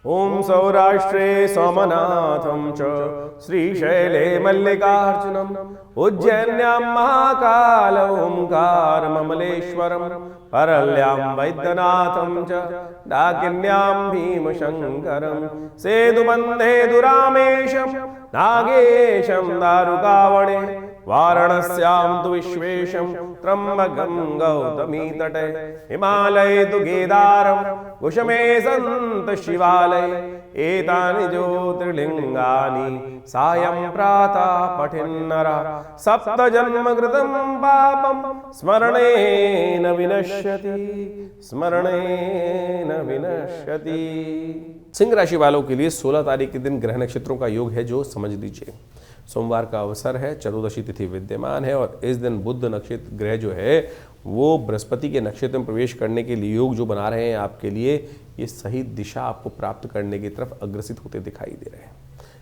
ओम सौराष्ट्रे सोमनाथं च श्रीशैले मल्लिकार्जुनम् उज्जैन्यां महाकाल ओंकारममलेश्वरम् परल्यां वैद्यनाथं च डाकिन्यां भीमशङ्करम् सेतुबन्धे दुरामेशं नागेशं दारुकावणे वाराणस्यां तु विश्वेशं त्र्यम्बकं गौतमीतटे हिमालये तु केदारं कुशमे सन्त शिवालये एतानि ज्योतिर्लिङ्गानि सायं प्रातः पठेन्नरः सप्तजन्मकृतं पापं स्मरणेन विनश्यति स्मरणेन विनश्यति। सिंह राशि वालों के लिए 16 तारीख के दिन ग्रह नक्षत्रों का योग है जो समझ लीजिए। सोमवार का अवसर है, चतुर्दशी तिथि विद्यमान है और इस दिन बुध नक्षत्र ग्रह जो है वो बृहस्पति के नक्षत्र में प्रवेश करने के लिए योग जो बना रहे हैं आपके लिए, ये सही दिशा आपको प्राप्त करने की तरफ अग्रसित होते दिखाई दे रहे हैं।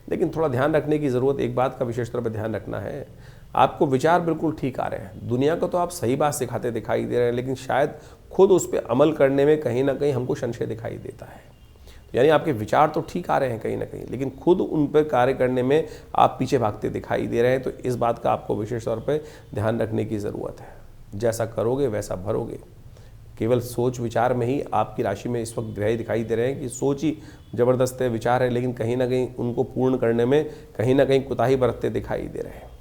लेकिन थोड़ा ध्यान रखने की ज़रूरत, एक बात का विशेष तौर पर ध्यान रखना है, आपको विचार बिल्कुल ठीक आ रहे हैं, दुनिया को तो आप सही बात सिखाते दिखाई दे रहे हैं, लेकिन शायद खुद उस पर अमल करने में कहीं ना कहीं हमको संशय दिखाई देता है। यानी आपके विचार तो ठीक आ रहे हैं कहीं ना कहीं, लेकिन खुद उन पर कार्य करने में आप पीछे भागते दिखाई दे रहे हैं। तो इस बात का आपको विशेष तौर पर ध्यान रखने की ज़रूरत है। जैसा करोगे वैसा भरोगे। केवल सोच विचार में ही आपकी राशि में इस वक्त ग्रह दिखाई दे रहे हैं कि सोच ही ज़बरदस्त है, विचार है, लेकिन कहीं ना कहीं उनको पूर्ण करने में कहीं ना कहीं कुताही बरतते दिखाई दे रहे हैं।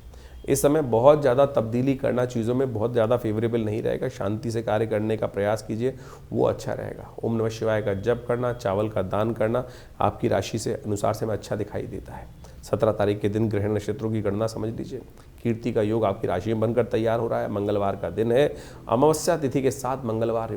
इस समय बहुत ज़्यादा तब्दीली करना चीज़ों में बहुत ज़्यादा फेवरेबल नहीं रहेगा। शांति से कार्य करने का प्रयास कीजिए, वो अच्छा रहेगा। ओम नमः शिवाय का जप करना, चावल का दान करना आपकी राशि से अनुसार से में अच्छा दिखाई देता है। 17 तारीख के दिन ग्रह नक्षत्रों की गणना समझ लीजिए। कीर्ति का योग आपकी राशि में बनकर तैयार हो रहा है। मंगलवार का दिन है, अमावस्या तिथि के साथ मंगलवार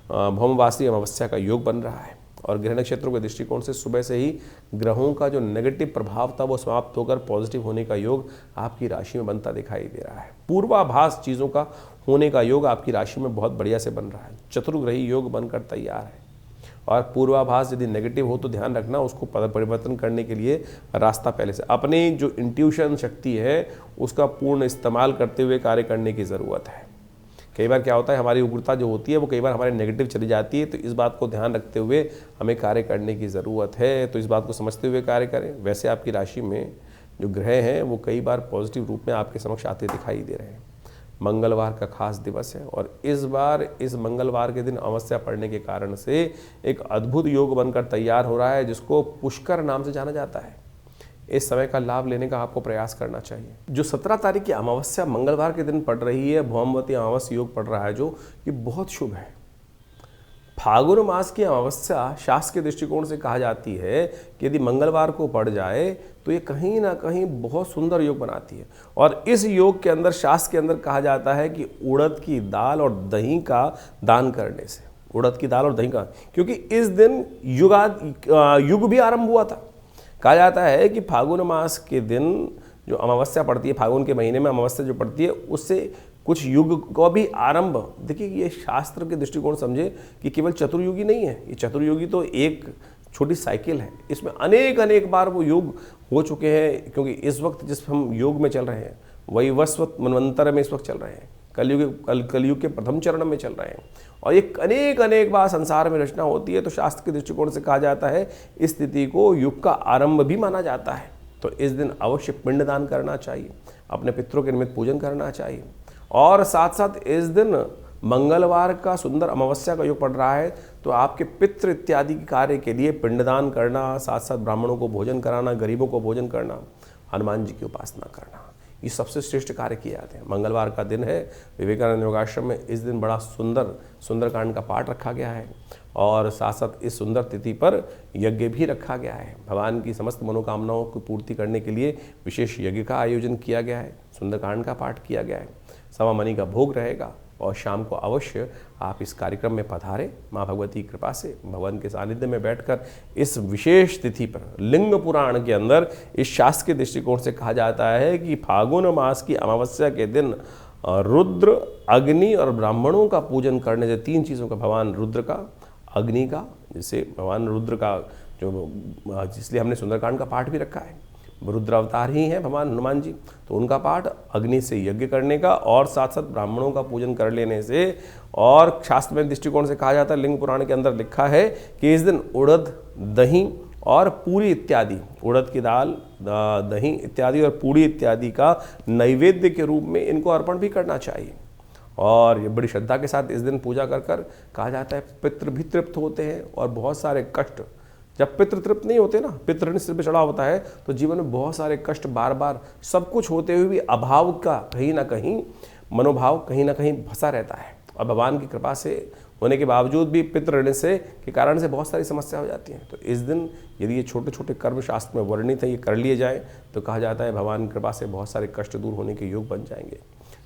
भौमवासी अमावस्या का योग बन रहा है और ग्रह नक्षत्रों के दृष्टिकोण से सुबह से ही ग्रहों का जो नेगेटिव प्रभाव था वो समाप्त होकर पॉजिटिव होने का योग आपकी राशि में बनता दिखाई दे रहा है। पूर्वाभास चीज़ों का होने का योग आपकी राशि में बहुत बढ़िया से बन रहा है। चतुर्ग्रही योग बनकर तैयार है और पूर्वाभास यदि नेगेटिव हो तो ध्यान रखना, उसको परिवर्तन करने के लिए रास्ता पहले से अपनी जो इंट्यूशन शक्ति है उसका पूर्ण इस्तेमाल करते हुए कार्य करने की ज़रूरत है। कई बार क्या होता है, हमारी उग्रता जो होती है वो कई बार हमारे नेगेटिव चली जाती है, तो इस बात को ध्यान रखते हुए हमें कार्य करने की ज़रूरत है। तो इस बात को समझते हुए कार्य करें। वैसे आपकी राशि में जो ग्रह हैं वो कई बार पॉजिटिव रूप में आपके समक्ष आते दिखाई दे रहे हैं। मंगलवार का खास दिवस है और इस बार इस मंगलवार के दिन अमावस्या पड़ने के कारण से एक अद्भुत योग बनकर तैयार हो रहा है जिसको पुष्कर नाम से जाना जाता है। इस समय का लाभ लेने का आपको प्रयास करना चाहिए। जो 17 तारीख की अमावस्या मंगलवार के दिन पड़ रही है, भौमवती अमावस्या योग पड़ रहा है जो, ये बहुत शुभ है। फागुन मास की अमावस्या शास्त्र के दृष्टिकोण से कहा जाती है कि यदि मंगलवार को पड़ जाए तो ये कहीं ना कहीं बहुत सुंदर योग बनाती है। और इस योग के अंदर, शास्त्र के अंदर कहा जाता है कि उड़द की दाल और दही का दान करने से, उड़द की दाल और दही का, क्योंकि इस दिन युग भी आरंभ हुआ था। कहा जाता है कि फागुन मास के दिन जो अमावस्या पड़ती है, फागुन के महीने में अमावस्या जो पड़ती है, उससे कुछ युग को भी आरंभ। देखिए ये शास्त्र के दृष्टिकोण समझे कि केवल चतुर्युगी नहीं है, ये चतुर्युगी तो एक छोटी साइकिल है, इसमें अनेक बार वो युग हो चुके हैं। क्योंकि इस वक्त जिस हम योग में चल रहे हैं वही वस्वत मनवंतर में इस वक्त चल रहे हैं, कलयुग के प्रथम चरण में चल रहे हैं और एक अनेक बार संसार में रचना होती है। तो शास्त्र के दृष्टिकोण से कहा जाता है इस स्थिति को युग का आरंभ भी माना जाता है। तो इस दिन अवश्य पिंडदान करना चाहिए, अपने पितरों के निमित्त पूजन करना चाहिए और साथ साथ इस दिन मंगलवार का सुंदर अमावस्या का योग पड़ रहा है, तो आपके पितृ इत्यादि कार्य के लिए पिंडदान करना, साथ साथ ब्राह्मणों को भोजन कराना, गरीबों को भोजन करना, हनुमान जी की उपासना करना, ये सबसे श्रेष्ठ कार्य किए जाते हैं। मंगलवार का दिन है, विवेकानंद योगाश्रम में इस दिन बड़ा सुंदरकांड का पाठ रखा गया है और साथ साथ इस सुंदर तिथि पर यज्ञ भी रखा गया है। भगवान की समस्त मनोकामनाओं की पूर्ति करने के लिए विशेष यज्ञ का आयोजन किया गया है, सुंदरकांड का पाठ किया गया है, सवा मनी का भोग रहेगा और शाम को अवश्य आप इस कार्यक्रम में पधारें। माँ भगवती की कृपा से भगवान के सानिध्य में बैठकर इस विशेष तिथि पर, लिंग पुराण के अंदर इस शास्त्र के दृष्टिकोण से कहा जाता है कि फागुन मास की अमावस्या के दिन रुद्र, अग्नि और ब्राह्मणों का पूजन करने से, तीन चीज़ों का, भगवान रुद्र का, अग्नि का, जिससे भगवान रुद्र का जो, इसलिए हमने सुंदरकांड का पाठ भी रखा है, रुद्र अवतार ही हैं भगवान हनुमान जी, तो उनका पाठ, अग्नि से यज्ञ करने का और साथ साथ ब्राह्मणों का पूजन कर लेने से, और शास्त्र में दृष्टिकोण से कहा जाता है, लिंग पुराण के अंदर लिखा है कि इस दिन उड़द, दही और पूरी इत्यादि, उड़द की दाल, दही इत्यादि और पूरी इत्यादि का नैवेद्य के रूप में इनको अर्पण भी करना चाहिए। और ये बड़ी श्रद्धा के साथ इस दिन पूजा कर कर कहा जाता है पितृ भी तृप्त होते हैं, और बहुत सारे कष्ट, जब पितृ तृप्त नहीं होते ना, पितृ सिर पे चढ़ा होता है, तो जीवन में बहुत सारे कष्ट बार बार सब कुछ होते हुए भी अभाव का कहीं ना कहीं मनोभाव कहीं ना कहीं फंसा रहता है, और भगवान की कृपा से होने के बावजूद भी पितृ ऋण से के कारण से बहुत सारी समस्या हो जाती हैं। तो इस दिन यदि ये छोटे छोटे कर्म शास्त्र में वर्णित है, ये कर लिए जाए तो कहा जाता है भगवान की कृपा से बहुत सारे कष्ट दूर होने के योग बन जाएंगे।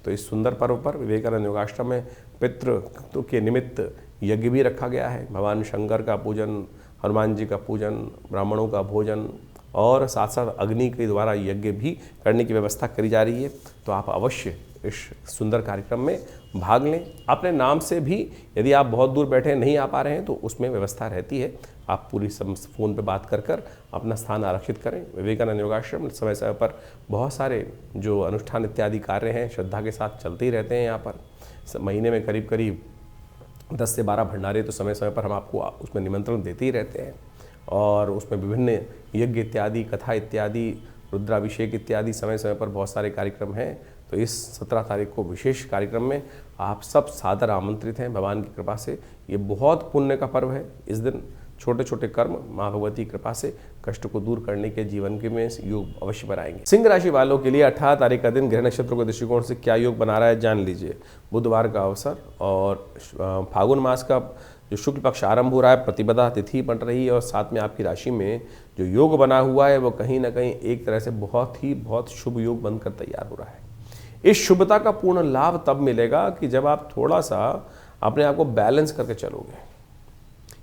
तो इस सुंदर पर्व पर विवेकानंद योगाश्रम में पितृ के निमित्त यज्ञ भी रखा गया है। भगवान शंकर का पूजन, हनुमान जी का पूजन, ब्राह्मणों का भोजन और साथ साथ अग्नि के द्वारा यज्ञ भी करने की व्यवस्था करी जा रही है। तो आप अवश्य इस सुंदर कार्यक्रम में भाग लें। अपने नाम से भी यदि आप बहुत दूर बैठे नहीं आ पा रहे हैं तो उसमें व्यवस्था रहती है, आप पूरी फ़ोन पे बात कर कर अपना स्थान आरक्षित करें। विवेकानंद योगाश्रम समय समय पर बहुत सारे जो अनुष्ठान इत्यादि कार्य हैं श्रद्धा के साथ चलते ही रहते हैं। यहाँ पर महीने में करीब करीब 10 से 12 भंडारे तो समय समय पर हम आपको उसमें निमंत्रण देते ही रहते हैं, और उसमें विभिन्न यज्ञ इत्यादि, कथा इत्यादि, रुद्राभिषेक इत्यादि समय समय पर बहुत सारे कार्यक्रम हैं। तो इस 17 तारीख को विशेष कार्यक्रम में आप सब सादर आमंत्रित हैं। भगवान की कृपा से ये बहुत पुण्य का पर्व है। इस दिन छोटे छोटे कर्म माँ भगवती की कृपा से कष्ट को दूर करने के जीवन के में योग अवश्य बनाएंगे। सिंह राशि वालों के लिए 18 तारीख का दिन ग्रह नक्षत्रों के दृष्टिकोण से क्या योग बना रहा है जान लीजिए। बुधवार का अवसर और फागुन मास का जो शुक्ल पक्ष आरंभ हो रहा है, प्रतिपदा तिथि बन रही है, और साथ में आपकी राशि में जो योग बना हुआ है वो कहीं ना कहीं एक तरह से बहुत शुभ योग बनकर तैयार हो रहा है। इस शुभता का पूर्ण लाभ तब मिलेगा कि जब आप थोड़ा सा अपने आप को बैलेंस करके चलोगे,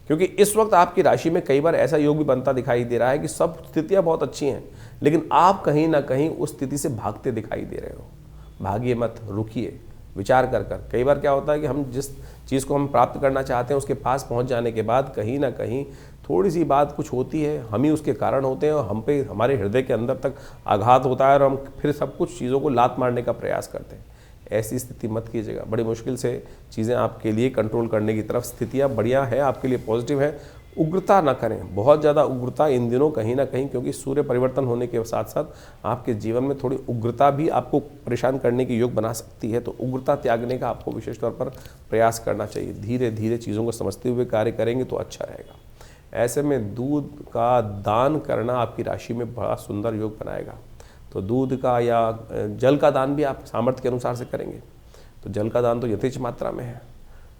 क्योंकि इस वक्त आपकी राशि में कई बार ऐसा योग भी बनता दिखाई दे रहा है कि सब स्थितियां बहुत अच्छी हैं, लेकिन आप कहीं ना कहीं उस स्थिति से भागते दिखाई दे रहे हो। भागिए मत, रुकिए, विचार कर कर। कई बार क्या होता है कि हम जिस चीज़ को हम प्राप्त करना चाहते हैं उसके पास पहुंच जाने के बाद कहीं ना कहीं थोड़ी सी बात कुछ होती है, हम ही उसके कारण होते हैं, और हम पे हमारे हृदय के अंदर तक आघात होता है, और हम फिर सब कुछ चीज़ों को लात मारने का प्रयास करते हैं। ऐसी स्थिति मत कीजिएगा। बड़ी मुश्किल से चीज़ें आपके लिए कंट्रोल करने की तरफ स्थितियाँ बढ़िया है, आपके लिए पॉजिटिव है। उग्रता ना करें, बहुत ज़्यादा उग्रता इन दिनों कहीं ना कहीं, क्योंकि सूर्य परिवर्तन होने के साथ साथ आपके जीवन में थोड़ी उग्रता भी आपको परेशान करने की योग बना सकती है। तो उग्रता त्यागने का आपको विशेष तौर पर प्रयास करना चाहिए। धीरे धीरे चीज़ों को समझते हुए कार्य करेंगे तो अच्छा रहेगा। ऐसे में दूध का दान करना आपकी राशि में बड़ा सुंदर योग बनाएगा। तो दूध का या जल का दान भी आप सामर्थ्य के अनुसार से करेंगे। तो जल का दान तो यथेच मात्रा में है।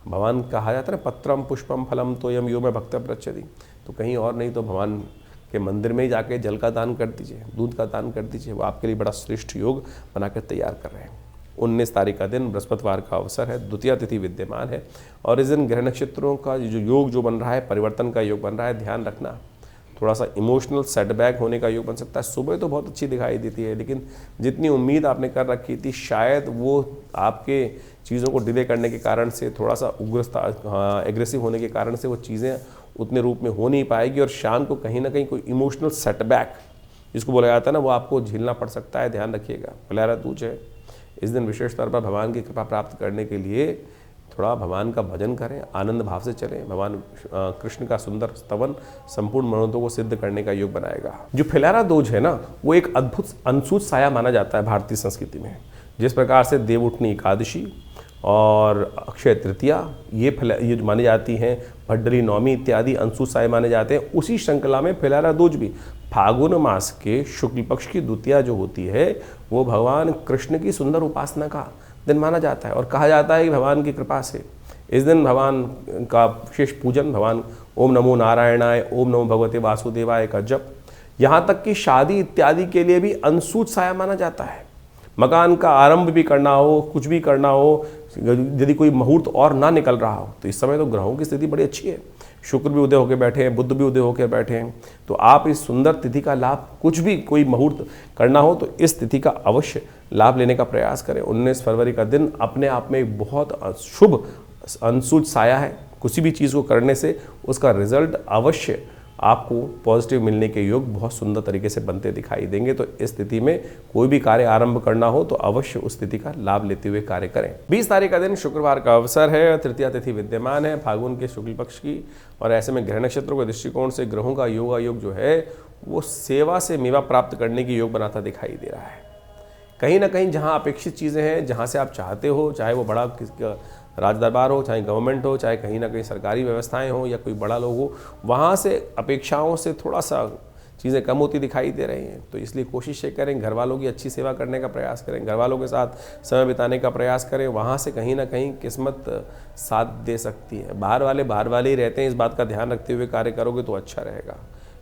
भगवान कहा जाता है ना, पत्रम पुष्पम फलम तोयम यो में भक्त प्रचति। तो कहीं और नहीं तो भगवान के मंदिर में ही जाके जल का दान कर दीजिए, दूध का दान कर दीजिए। वो आपके लिए बड़ा श्रेष्ठ योग बनाकर तैयार कर रहे हैं। 19 तारीख का दिन बृहस्पतिवार का अवसर है, द्वितीय तिथि विद्यमान है, और इस दिन ग्रह नक्षत्रों का जो योग जो बन रहा है, परिवर्तन का योग बन रहा है। ध्यान रखना, थोड़ा सा इमोशनल सेटबैक होने का योग बन सकता है। सुबह तो बहुत अच्छी दिखाई देती है, लेकिन जितनी उम्मीद आपने कर रखी थी शायद वो आपके चीज़ों को डिले करने के कारण से, थोड़ा सा उग्रता एग्रेसिव होने के कारण से वो चीज़ें उतने रूप में हो नहीं पाएगी, और शाम को कहीं ना कहीं कोई इमोशनल सेटबैक जिसको बोला जाता है ना, वो आपको झेलना पड़ सकता है। ध्यान रखिएगा। फिलहाल दूज है, इस दिन विशेष तौर पर भगवान की कृपा प्राप्त करने के लिए थोड़ा भगवान का भजन करें, आनंद भाव से चलें। भगवान कृष्ण का सुंदर स्तवन संपूर्ण मनोरथों को सिद्ध करने का योग बनाएगा। जो फिलहारा दूज है ना, वो एक अद्भुत अनसूच साया माना जाता है भारतीय संस्कृति में। जिस प्रकार से देवउठनी एकादशी और अक्षय तृतीया ये मानी जाती हैं, भड्डली नवमी इत्यादि अनसूच साय माने जाते हैं, उसी श्रृंखला में फिलहारा दूज भी फागुन मास के शुक्ल पक्ष की द्वितीया जो होती है वो भगवान कृष्ण की सुंदर उपासना का दिन माना जाता है। और कहा जाता है कि भगवान की कृपा से इस दिन भगवान का विशेष पूजन, भगवान ओम नमो नारायणाय, ओम नमो भगवते वासुदेवाय का जप, यहाँ तक कि शादी इत्यादि के लिए भी अनसूच साया माना जाता है। मकान का आरंभ भी करना हो, कुछ भी करना हो, यदि कोई मुहूर्त और ना निकल रहा हो, तो इस समय तो ग्रहों की स्थिति बड़ी अच्छी है। शुक्र भी उदय होकर बैठे हैं, बुध भी उदय होकर बैठे हैं, तो आप इस सुंदर तिथि का लाभ, कुछ भी कोई मुहूर्त करना हो तो इस तिथि का अवश्य लाभ लेने का प्रयास करें। 19 फरवरी का दिन अपने आप में एक बहुत शुभ अनसूच साया है। किसी भी चीज़ को करने से उसका रिजल्ट अवश्य आपको पॉजिटिव मिलने के योग बहुत सुंदर तरीके से बनते दिखाई देंगे। तो इस स्थिति में कोई भी कार्य आरंभ करना हो तो अवश्य उस स्थिति का लाभ लेते हुए कार्य करें। 20 तारीख का दिन शुक्रवार का अवसर है, तृतीया तिथि विद्यमान है फागुन के शुक्ल पक्ष की, और ऐसे में ग्रह नक्षत्रों के दृष्टिकोण से ग्रहों का योगायोग जो है वो सेवा से मेवा प्राप्त करने की योग बनाता दिखाई दे रहा है। कहीं ना कहीं जहां अपेक्षित चीज़ें हैं, जहां से आप चाहते हो, चाहे वो बड़ा राज दरबार हो, चाहे गवर्नमेंट हो, चाहे कहीं ना कहीं सरकारी व्यवस्थाएं हो या कोई बड़ा लोग हो, वहाँ से अपेक्षाओं से थोड़ा सा चीज़ें कम होती दिखाई दे रही हैं। तो इसलिए कोशिश ये करें, घर वालों की अच्छी सेवा करने का प्रयास करें, घर वालों के साथ समय बिताने का प्रयास करें, वहाँ से कहीं ना कहीं किस्मत साथ दे सकती है। बाहर वाले ही रहते हैं, इस बात का ध्यान रखते हुए कार्य करोगे तो अच्छा रहेगा।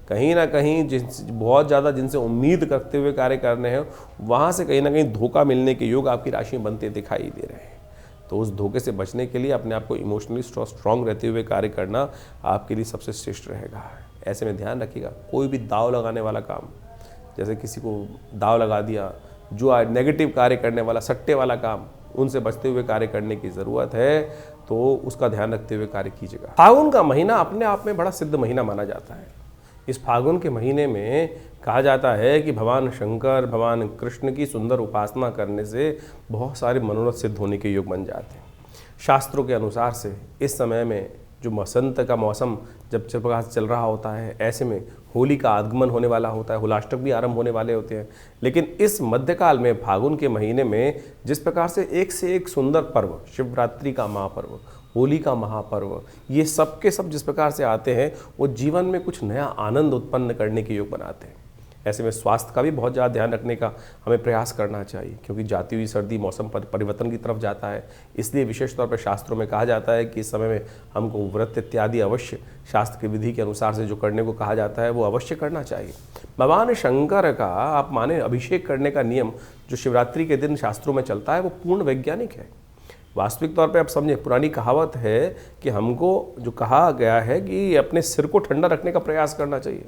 कहीं ना कहीं बहुत ज़्यादा जिनसे उम्मीद करते हुए कार्य करने हैं, वहाँ से कहीं ना कहीं धोखा मिलने के योग आपकी राशि में बनते दिखाई दे रहे हैं। तो उस धोखे से बचने के लिए अपने आप को इमोशनली स्ट्रांग रहते हुए कार्य करना आपके लिए सबसे श्रेष्ठ रहेगा। ऐसे में ध्यान रखिएगा, कोई भी दाव लगाने वाला काम, जैसे किसी को दाव लगा दिया, जो नेगेटिव कार्य करने वाला, सट्टे वाला काम, उनसे बचते हुए कार्य करने की ज़रूरत है। तो उसका ध्यान रखते हुए कार्य कीजिएगा। फागुन का महीना अपने आप में बड़ा सिद्ध महीना माना जाता है। इस फागुन के महीने में कहा जाता है कि भगवान शंकर, भगवान कृष्ण की सुंदर उपासना करने से बहुत सारे मनोरथ सिद्ध होने के योग बन जाते हैं। शास्त्रों के अनुसार से इस समय में जो बसंत का मौसम जब चल रहा होता है, ऐसे में होली का आगमन होने वाला होता है, होलाष्टक भी आरंभ होने वाले होते हैं। लेकिन इस मध्यकाल में फागुन के महीने में जिस प्रकार से एक सुंदर पर्व, शिवरात्रि का महापर्व, होली का महापर्व, ये सब के सब जिस प्रकार से आते हैं, वो जीवन में कुछ नया आनंद उत्पन्न करने के योग बनाते हैं। ऐसे में स्वास्थ्य का भी बहुत ज़्यादा ध्यान रखने का हमें प्रयास करना चाहिए, क्योंकि जाती हुई सर्दी मौसम परिवर्तन की तरफ जाता है। इसलिए विशेष तौर पर शास्त्रों में कहा जाता है कि इस समय में हमको व्रत इत्यादि अवश्य शास्त्र की विधि के अनुसार से जो करने को कहा जाता है वो अवश्य करना चाहिए। भगवान शंकर का आप माने अभिषेक करने का नियम जो शिवरात्रि के दिन शास्त्रों में चलता है वो पूर्ण वैज्ञानिक है। वास्तविक तौर पे आप समझे, पुरानी कहावत है कि हमको जो कहा गया है कि अपने सिर को ठंडा रखने का प्रयास करना चाहिए।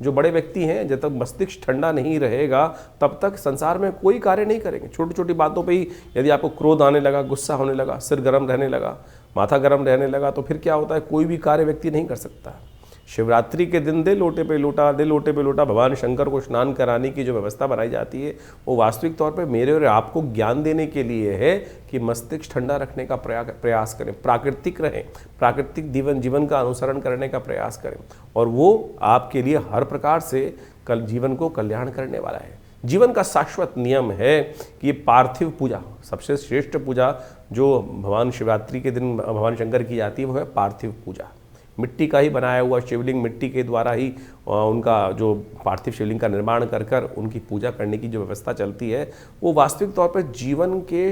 जो बड़े व्यक्ति हैं, जब तक मस्तिष्क ठंडा नहीं रहेगा तब तक संसार में कोई कार्य नहीं करेंगे। छोटी छोटी बातों पे ही यदि आपको क्रोध आने लगा, गुस्सा होने लगा, सिर गर्म रहने लगा, माथा गर्म रहने लगा, तो फिर क्या होता है, कोई भी कार्य व्यक्ति नहीं कर सकता। शिवरात्रि के दिन दे लोटे पे लोटा भगवान शंकर को स्नान कराने की जो व्यवस्था बनाई जाती है वो वास्तविक तौर पे मेरे और आपको ज्ञान देने के लिए है कि मस्तिष्क ठंडा रखने का प्रयास करें, प्राकृतिक रहें, प्राकृतिक जीवन का अनुसरण करने का प्रयास करें, और वो आपके लिए हर प्रकार से जीवन को कल्याण करने वाला है। जीवन का शाश्वत नियम है कि ये पार्थिव पूजा, सबसे श्रेष्ठ पूजा जो भगवान शिवरात्रि के दिन भगवान शंकर की जाती है वो है पार्थिव पूजा। मिट्टी का ही बनाया हुआ शिवलिंग, मिट्टी के द्वारा ही उनका जो पार्थिव शिवलिंग का निर्माण कर उनकी पूजा करने की जो व्यवस्था चलती है वो वास्तविक तौर पर जीवन के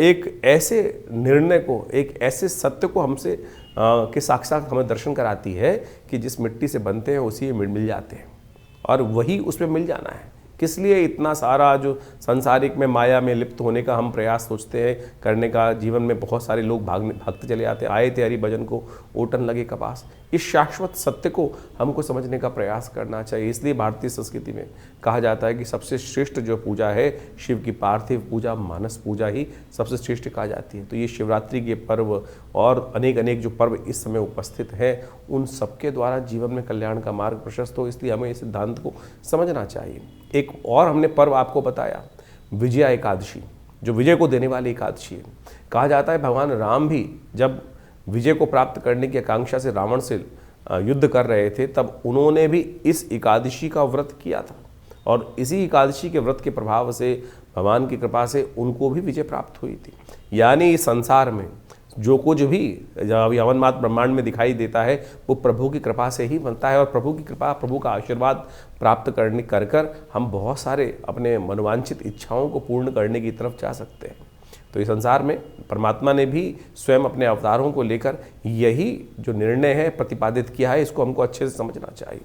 एक ऐसे निर्णय को, एक ऐसे सत्य को हमसे के साक्षात हमें दर्शन कराती है कि जिस मिट्टी से बनते हैं उसी में मिल जाते हैं और वही उसमें मिल जाना है। किस लिए इतना सारा जो संसारिक में माया में लिप्त होने का हम प्रयास सोचते हैं करने का। जीवन में बहुत सारे लोग भागते चले जाते हैं, आए थे हरि भजन को ओटन लगे कपास। इस शाश्वत सत्य को हमको समझने का प्रयास करना चाहिए। इसलिए भारतीय संस्कृति में कहा जाता है कि सबसे श्रेष्ठ जो पूजा है शिव की पार्थिव पूजा, मानस पूजा ही सबसे श्रेष्ठ कहा जाती है। तो ये शिवरात्रि के पर्व और अनेक जो पर्व इस समय उपस्थित हैं उन सबके द्वारा जीवन में कल्याण का मार्ग प्रशस्त हो, इसलिए हमें इस सिद्धांत को समझना चाहिए। एक और हमने पर्व आपको बताया, विजया एकादशी, जो विजय को देने वाली एकादशी है। कहा जाता है भगवान राम भी जब विजय को प्राप्त करने की आकांक्षा से रावण से युद्ध कर रहे थे तब उन्होंने भी इस एकादशी का व्रत किया था और इसी एकादशी के व्रत के प्रभाव से भगवान की कृपा से उनको भी विजय प्राप्त हुई थी। यानी इस संसार में जो कुछ भी यवन मात ब्रह्मांड में दिखाई देता है वो प्रभु की कृपा से ही बनता है और प्रभु की कृपा, प्रभु का आशीर्वाद प्राप्त करने कर हम बहुत सारे अपने मनोवांछित इच्छाओं को पूर्ण करने की तरफ जा सकते हैं। तो इस संसार में परमात्मा ने भी स्वयं अपने अवतारों को लेकर यही जो निर्णय है प्रतिपादित किया है, इसको हमको अच्छे से समझना चाहिए।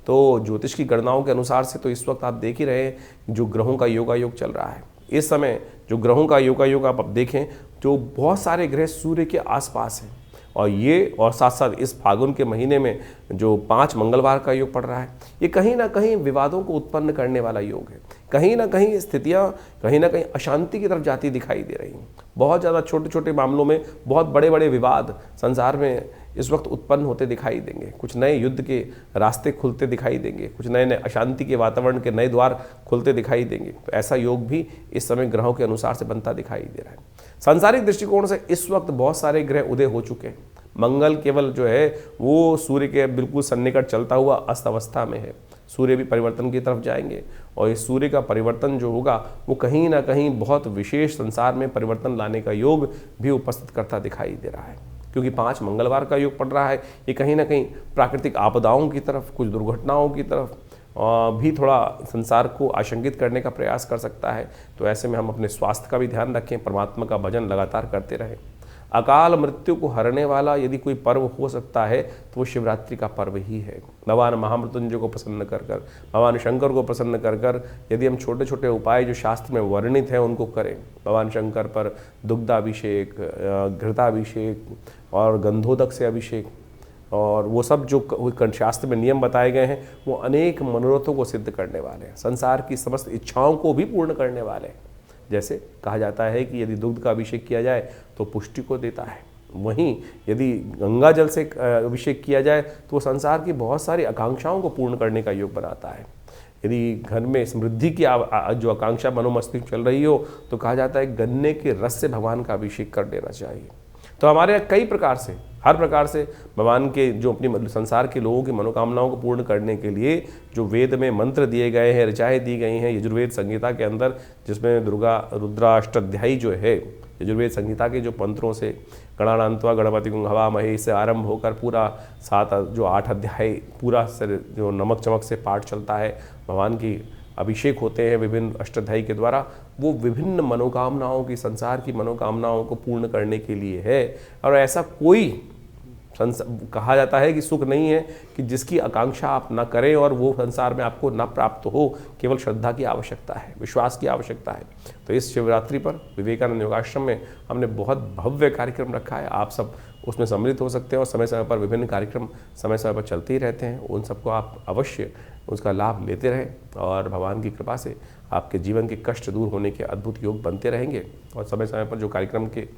तो ज्योतिष की गणनाओं के अनुसार से तो इस वक्त आप देख ही रहे हैं जो ग्रहों का योगायोग चल रहा है। इस समय जो ग्रहों का योगायोग आप अब देखें जो बहुत सारे ग्रह सूर्य के आसपास हैं और साथ साथ इस फागुन के महीने में जो 5 मंगलवार का योग पड़ रहा है, ये कहीं ना कहीं विवादों को उत्पन्न करने वाला योग है। कहीं ना कहीं स्थितियाँ कहीं ना कहीं अशांति की तरफ जाती दिखाई दे रही हैं। बहुत ज़्यादा छोटे छोटे मामलों में बहुत बड़े बड़े विवाद संसार में इस वक्त उत्पन्न होते दिखाई देंगे, कुछ नए युद्ध के रास्ते खुलते दिखाई देंगे, कुछ नए नए अशांति के वातावरण के नए द्वार खुलते दिखाई देंगे। तो ऐसा योग भी इस समय ग्रहों के अनुसार से बनता दिखाई दे रहा है। सांसारिक दृष्टिकोण से इस वक्त बहुत सारे ग्रह उदय हो चुके हैं। मंगल केवल जो है वो सूर्य के बिल्कुल सन्निकट चलता हुआ अस्त अवस्था में है। सूर्य भी परिवर्तन की तरफ जाएंगे और इस सूर्य का परिवर्तन जो होगा वो कहीं ना कहीं बहुत विशेष संसार में परिवर्तन लाने का योग भी उपस्थित करता दिखाई दे रहा है, क्योंकि 5 मंगलवार का योग पड़ रहा है। ये कहीं ना कहीं प्राकृतिक आपदाओं की तरफ, कुछ दुर्घटनाओं की तरफ भी थोड़ा संसार को आशंकित करने का प्रयास कर सकता है। तो ऐसे में हम अपने स्वास्थ्य का भी ध्यान रखें, परमात्मा का भजन लगातार करते रहें। अकाल मृत्यु को हरने वाला यदि कोई पर्व हो सकता है तो वो शिवरात्रि का पर्व ही है। भगवान महामृत्युंजय को प्रसन्न कर कर, भगवान शंकर को प्रसन्न कर कर यदि हम छोटे छोटे उपाय जो शास्त्र में वर्णित हैं उनको करें, भगवान शंकर पर दुग्धाभिषेक, घृताभिषेक और गंधोदक से अभिषेक, और वो सब जो शास्त्र में नियम बताए गए हैं वो अनेक मनोरथों को सिद्ध करने वाले हैं, संसार की समस्त इच्छाओं को भी पूर्ण करने वाले हैं। जैसे कहा जाता है कि यदि दुग्ध का अभिषेक किया जाए तो पुष्टि को देता है, वहीं यदि गंगा जल से अभिषेक किया जाए तो वो संसार की बहुत सारी आकांक्षाओं को पूर्ण करने का योग बनाता है। यदि घर में समृद्धि की जो आकांक्षा मनोमस्तिष्क चल रही हो तो कहा जाता है गन्ने के रस से भगवान का अभिषेक कर देना चाहिए। तो हमारे यहाँ कई प्रकार से, हर प्रकार से भगवान के जो अपनी संसार के लोगों की मनोकामनाओं को पूर्ण करने के लिए जो वेद में मंत्र दिए गए हैं, ऋचाएँ दी गई हैं यजुर्वेद संहिता के अंदर, जिसमें दुर्गा रुद्राष्टाध्यायी जो है यजुर्वेद संहिता के जो मंत्रों से गणानान्त्वा गणपतिगुं हवामहे से आरंभ होकर पूरा 8 अध्याय पूरा जो नमक चमक से पाठ चलता है, भगवान की अभिषेक होते हैं विभिन्न अष्टाध्यायी के द्वारा, वो विभिन्न मनोकामनाओं की, संसार की मनोकामनाओं को पूर्ण करने के लिए है। और ऐसा कोई कहा जाता है कि सुख नहीं है कि जिसकी आकांक्षा आप न करें और वो संसार में आपको न प्राप्त हो, केवल श्रद्धा की आवश्यकता है, विश्वास की आवश्यकता है। तो इस शिवरात्रि पर विवेकानंद योगाश्रम में हमने बहुत भव्य कार्यक्रम रखा है, आप सब उसमें सम्मिलित हो सकते हैं और समय समय पर विभिन्न कार्यक्रम समय समय पर चलते ही रहते हैं। उन सबको आप अवश्य उसका लाभ लेते रहें और भगवान की कृपा से आपके जीवन के कष्ट दूर होने के अद्भुत योग बनते रहेंगे। और समय समय पर जो कार्यक्रम के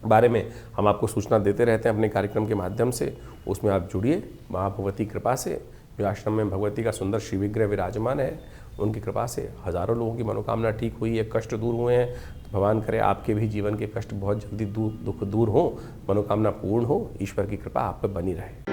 बारे में हम आपको सूचना देते रहते हैं अपने कार्यक्रम के माध्यम से, उसमें आप जुड़िए। महाभगवती कृपा से जो आश्रम में भगवती का सुंदर शिव विग्रह विराजमान है, उनकी कृपा से हज़ारों लोगों की मनोकामना ठीक हुई है, कष्ट दूर हुए हैं। तो भगवान करे आपके भी जीवन के कष्ट बहुत जल्दी दुख दूर हो, मनोकामना पूर्ण हो, ईश्वर की कृपा आप पर बनी रहे।